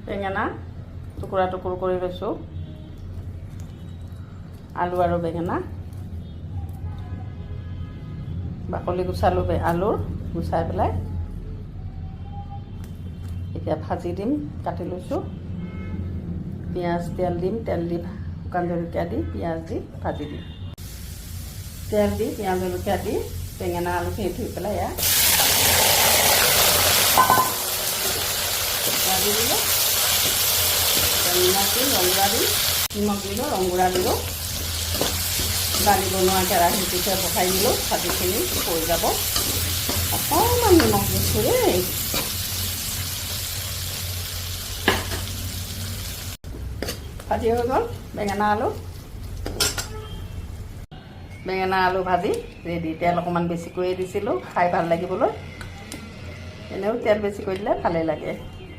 বেঙেনা টুকুৰা টুকুৰ কৰি লৈছোঁ, আলু আৰু বেঙেনা বাকলি গুচালোঁ, আলুৰ গুচাই পেলাই এতিয়া ভাজি দিম। কাটি লৈছোঁ, পিঁয়াজ তেল দিম, তেল দি শুকান জলকীয়া দি পিঁয়াজ দি ভাজি দিম। তেল দি পিঁয়াজ জলকীয়া দি বেঙেনা আলুখিনি ধুই পেলাই ইয়াত ভাজি দিলোঁ। নিমখ দিম, ৰংগুড়া দিম, নিমখ দিলোঁ, ৰংগুড়া দিলোঁ। দালি বনোৱা কেৰাহীটোতে বহাই দিলোঁ, ভাজিখিনি হৈ যাব। অকণমান নিমখ দিছোঁ দেই। ভাজি হৈ গ'ল বেঙেনা আলু ভাজি ৰেডি। তেল অকণমান বেছিকৈয়ে দিছিলোঁ খাই ভাল লাগিবলৈ, এনেও তেল বেছিকৈ দিলে ভালেই লাগে।